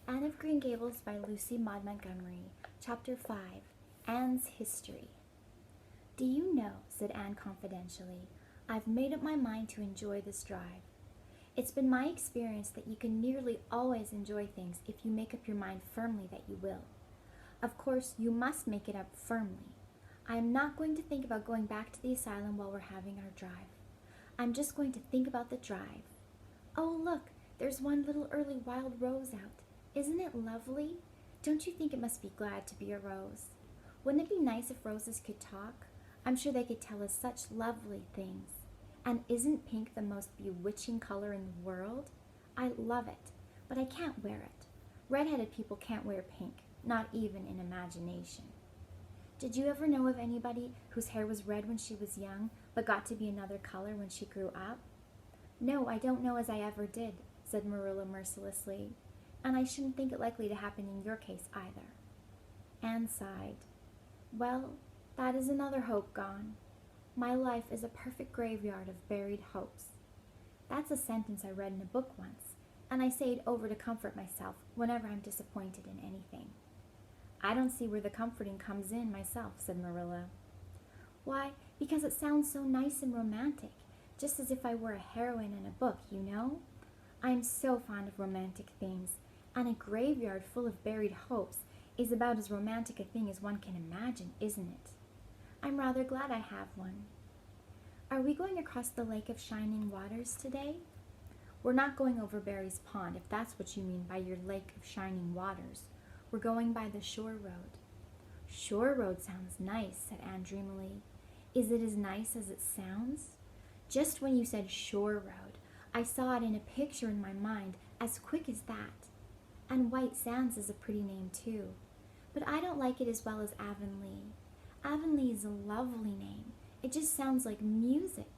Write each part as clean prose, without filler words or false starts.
Anne of Green Gables by Lucy Maud Montgomery, Chapter 5, Anne's History. "Do you know," said Anne confidentially, "I've made up my mind to enjoy this drive. It's been my experience that you can nearly always enjoy things if you make up your mind firmly that you will. Of course, you must make it up firmly. I am not going to think about going back to the asylum while we're having our drive. I'm just going to think about the drive. Oh, look, there's one little early wild rose out. Isn't it lovely? Don't you think it must be glad to be a rose? Wouldn't it be nice if roses could talk? I'm sure they could tell us such lovely things. And isn't pink the most bewitching color in the world? I love it, but I can't wear it. Red-headed people can't wear pink, not even in imagination. Did you ever know of anybody whose hair was red when she was young, but got to be another color when she grew up?" "No, I don't know as I ever did," said Marilla mercilessly. "And I shouldn't think it likely to happen in your case either." Anne sighed. "Well, that is another hope gone. My life is a perfect graveyard of buried hopes." That's a sentence I read in a book once, and I say it over to comfort myself whenever I'm disappointed in anything. "I don't see where the comforting comes in myself," said Marilla. "Why, because it sounds so nice and romantic, just as if I were a heroine in a book, you know? I am so fond of romantic things, and a graveyard full of buried hopes is about as romantic a thing as one can imagine, isn't it? I'm rather glad I have one. Are we going across the Lake of Shining Waters today?" "We're not going over Barry's Pond, if that's what you mean by your Lake of Shining Waters. We're going by the shore road." "Shore road sounds nice," said Anne dreamily. "Is it as nice as it sounds? Just when you said shore road, I saw it in a picture in my mind as quick as that. And White Sands is a pretty name too, but I don't like it as well as Avonlea. Avonlea is a lovely name. It just sounds like music.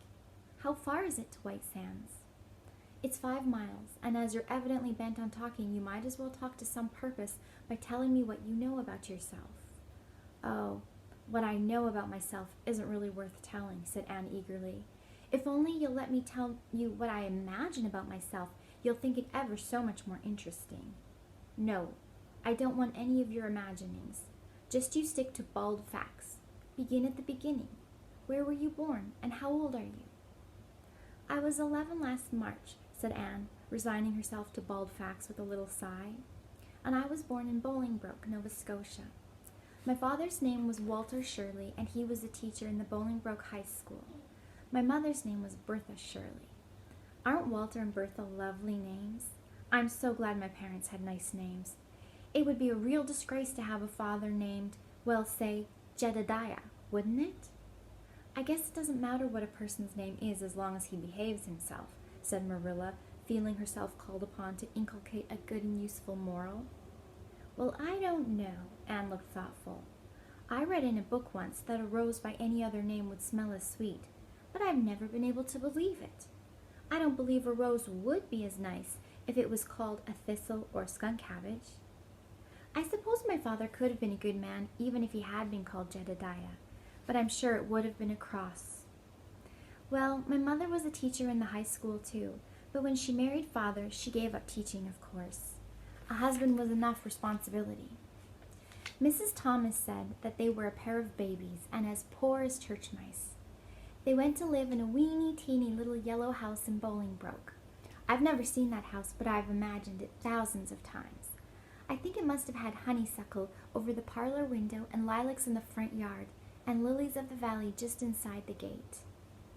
How far is it to White Sands?" "It's 5 miles, and as you're evidently bent on talking, you might as well talk to some purpose by telling me what you know about yourself." "Oh, what I know about myself isn't really worth telling," said Anne eagerly. "If only you'll let me tell you what I imagine about myself, you'll think it ever so much more interesting." "No, I don't want any of your imaginings. Just you stick to bald facts. Begin at the beginning. Where were you born, and how old are you?" "I was 11 last March," said Anne, resigning herself to bald facts with a little sigh. "And I was born in Bolingbroke, Nova Scotia. My father's name was Walter Shirley, and he was a teacher in the Bolingbroke High School. My mother's name was Bertha Shirley. Aren't Walter and Bertha lovely names? I'm so glad my parents had nice names. It would be a real disgrace to have a father named, well, say, Jedediah, wouldn't it?" "I guess it doesn't matter what a person's name is as long as he behaves himself," said Marilla, feeling herself called upon to inculcate a good and useful moral. "Well, I don't know." Anne looked thoughtful. "I read in a book once that a rose by any other name would smell as sweet, but I've never been able to believe it. I don't believe a rose would be as nice if it was called a thistle or skunk cabbage. I suppose my father could have been a good man even if he had been called Jedediah, but I'm sure it would have been a cross. Well, my mother was a teacher in the high school too, but when she married father, she gave up teaching, of course. A husband was enough responsibility. Mrs. Thomas said that they were a pair of babies and as poor as church mice. They went to live in a weeny-teeny little yellow house in Bolingbroke. I've never seen that house, but I've imagined it thousands of times. I think it must have had honeysuckle over the parlor window and lilacs in the front yard and lilies of the valley just inside the gate.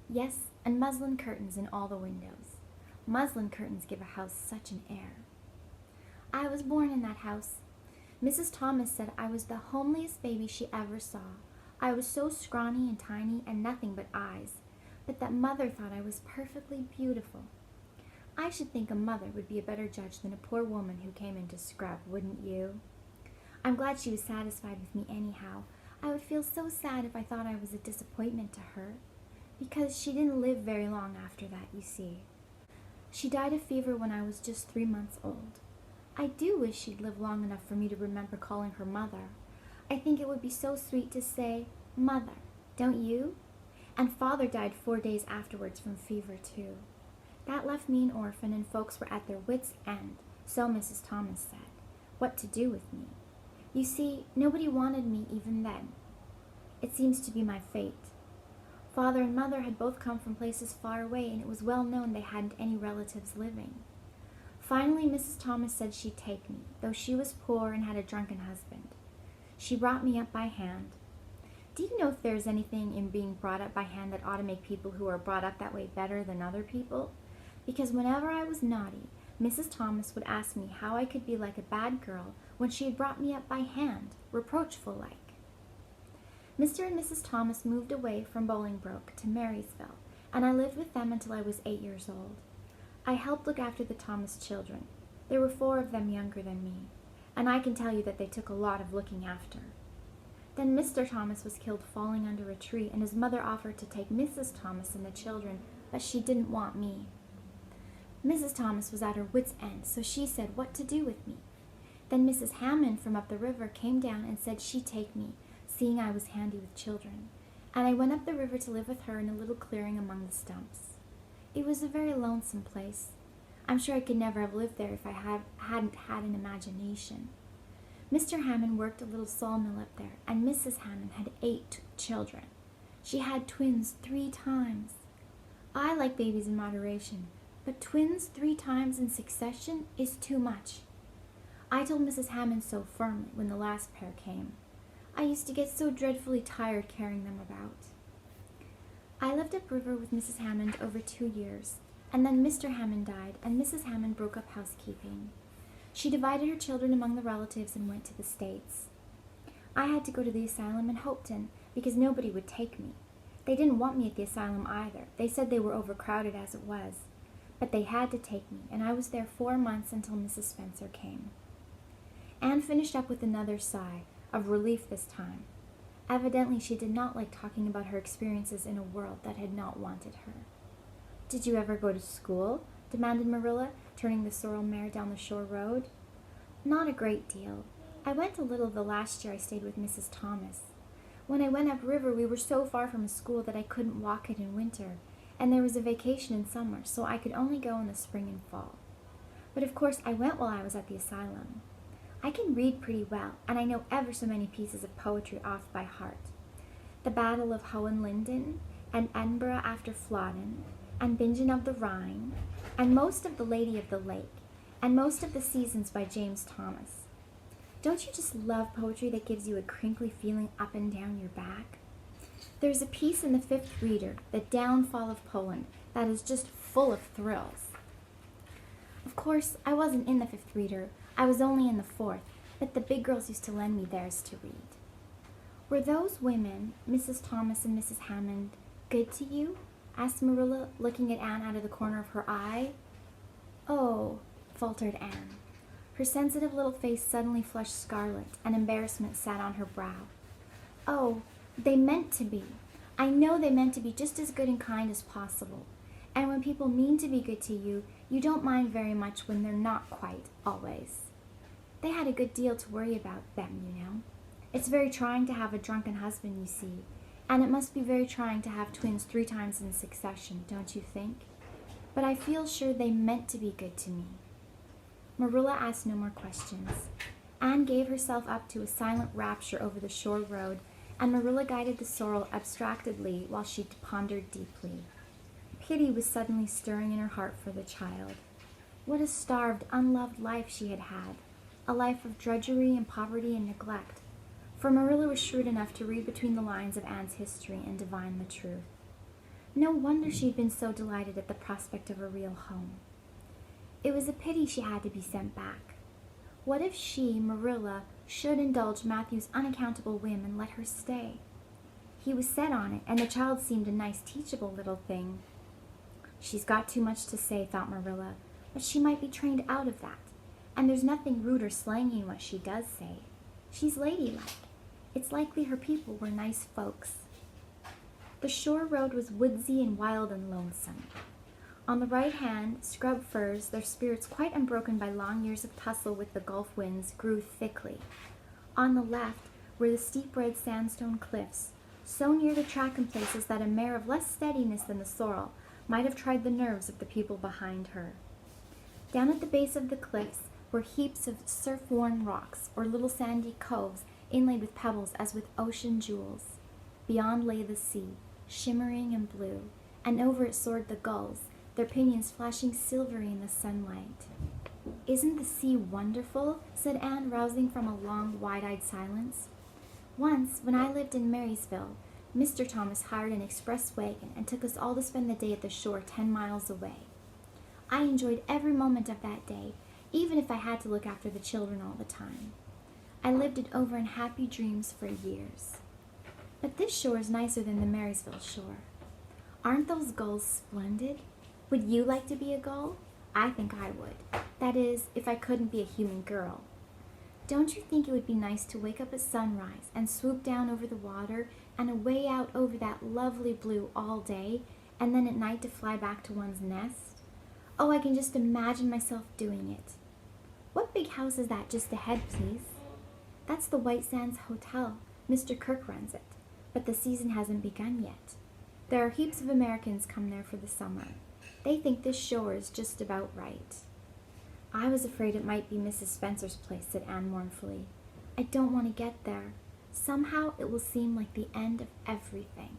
Yes, and muslin curtains in all the windows. Muslin curtains give a house such an air. I was born in that house. Mrs. Thomas said I was the homeliest baby she ever saw. I was so scrawny and tiny and nothing but eyes, but that mother thought I was perfectly beautiful. I should think a mother would be a better judge than a poor woman who came into scrub, wouldn't you? I'm glad she was satisfied with me anyhow. I would feel so sad if I thought I was a disappointment to her, because she didn't live very long after that, you see. She died of fever when I was just 3 months old. I do wish she'd lived long enough for me to remember calling her mother. I think it would be so sweet to say, Mother, don't you? And father died 4 days afterwards from fever too. That left me an orphan and folks were at their wits' end, so Mrs. Thomas said. what to do with me. You see, nobody wanted me even then. It seems to be my fate. Father and mother had both come from places far away, and it was well known they hadn't any relatives living. Finally, Mrs. Thomas said she'd take me, though she was poor and had a drunken husband. She brought me up by hand. Do you know if there's anything in being brought up by hand that ought to make people who are brought up that way better than other people? Because whenever I was naughty, Mrs. Thomas would ask me how I could be like a bad girl when she had brought me up by hand, reproachful-like. Mr. and Mrs. Thomas moved away from Bolingbroke to Marysville, and I lived with them until I was 8 years old. I helped look after the Thomas children. There were 4 of them younger than me, and I can tell you that they took a lot of looking after. Then Mr. Thomas was killed falling under a tree, and his mother offered to take Mrs. Thomas and the children, but she didn't want me. Mrs. Thomas was at her wit's end, so she said what to do with me. Then Mrs. Hammond from up the river came down and said she'd take me, seeing I was handy with children, and I went up the river to live with her in a little clearing among the stumps. It was a very lonesome place. I'm sure I could never have lived there if I hadn't had an imagination. Mr. Hammond worked a little sawmill up there, and Mrs. Hammond had 8 children. She had twins 3 times. I like babies in moderation, but twins 3 times in succession is too much. I told Mrs. Hammond so firmly when the last pair came. I used to get so dreadfully tired carrying them about. I lived upriver with Mrs. Hammond over 2 years, and then Mr. Hammond died, and Mrs. Hammond broke up housekeeping. She divided her children among the relatives and went to the States. I had to go to the asylum in Hopeton because nobody would take me. They didn't want me at the asylum either. They said they were overcrowded as it was. But they had to take me, and I was there 4 months until Mrs. Spencer came. Anne finished up with another sigh, of relief this time. Evidently she did not like talking about her experiences in a world that had not wanted her. "Did you ever go to school?" demanded Marilla, turning the sorrel mare down the shore road. "Not a great deal. I went a little the last year I stayed with Mrs. Thomas. When I went upriver we were so far from a school that I couldn't walk it in winter, and there was a vacation in summer, so I could only go in the spring and fall. But of course I went while I was at the asylum. I can read pretty well, and I know ever so many pieces of poetry off by heart. The Battle of Hohenlinden, and Edinburgh after Flodden, and Bingen of the Rhine, and most of The Lady of the Lake, and most of The Seasons by James Thomas. Don't you just love poetry that gives you a crinkly feeling up and down your back? There's a piece in the 5th Reader, The Downfall of Poland, that is just full of thrills. Of course, I wasn't in the 5th Reader. I was only in the 4th, but the big girls used to lend me theirs to read. Were those women, Mrs. Thomas and Mrs. Hammond, good to you?" asked Marilla, looking at Anne out of the corner of her eye. "Oh," faltered Anne. Her sensitive little face suddenly flushed scarlet, and embarrassment sat on her brow. "Oh, they meant to be. I know they meant to be just as good and kind as possible. And when people mean to be good to you, you don't mind very much when they're not quite, always. They had a good deal to worry about them, you know. It's very trying to have a drunken husband, you see, and it must be very trying to have twins 3 times in succession, don't you think? But I feel sure they meant to be good to me." Marilla asked no more questions. Anne gave herself up to a silent rapture over the shore road, and Marilla guided the sorrel abstractedly while she pondered deeply. Pity was suddenly stirring in her heart for the child. What a starved, unloved life she had had, a life of drudgery and poverty and neglect. For Marilla was shrewd enough to read between the lines of Anne's history and divine the truth. No wonder she had been so delighted at the prospect of a real home. It was a pity she had to be sent back. What if she, Marilla, should indulge Matthew's unaccountable whim and let her stay? He was set on it, and the child seemed a nice, teachable little thing. She's got too much to say, thought Marilla, but she might be trained out of that, and there's nothing rude or slangy in what she does say. She's ladylike. It's likely her people were nice folks. The shore road was woodsy and wild and lonesome. On the right hand, scrub firs, their spirits quite unbroken by long years of tussle with the Gulf winds, grew thickly. On the left were the steep red sandstone cliffs, so near the track in places that a mare of less steadiness than the sorrel might have tried the nerves of the people behind her. Down at the base of the cliffs, were heaps of surf-worn rocks or little sandy coves inlaid with pebbles as with ocean jewels. Beyond lay the sea, shimmering and blue, and over it soared the gulls, their pinions flashing silvery in the sunlight. "Isn't the sea wonderful?" said Anne, rousing from a long, wide-eyed silence. "Once, when I lived in Marysville, Mr. Thomas hired an express wagon and took us all to spend the day at the shore 10 miles away. I enjoyed every moment of that day, even if I had to look after the children all the time. I lived it over in happy dreams for years. But this shore is nicer than the Marysville shore. Aren't those gulls splendid? Would you like to be a gull? I think I would. That is, if I couldn't be a human girl. Don't you think it would be nice to wake up at sunrise and swoop down over the water and away out over that lovely blue all day, and then at night to fly back to one's nest? Oh, I can just imagine myself doing it. What big house is that just ahead, please?" "That's the White Sands Hotel. Mr. Kirk runs it, but the season hasn't begun yet. There are heaps of Americans come there for the summer. They think this shore is just about right." "I was afraid it might be Mrs. Spencer's place," said Anne mournfully. "I don't want to get there. Somehow it will seem like the end of everything."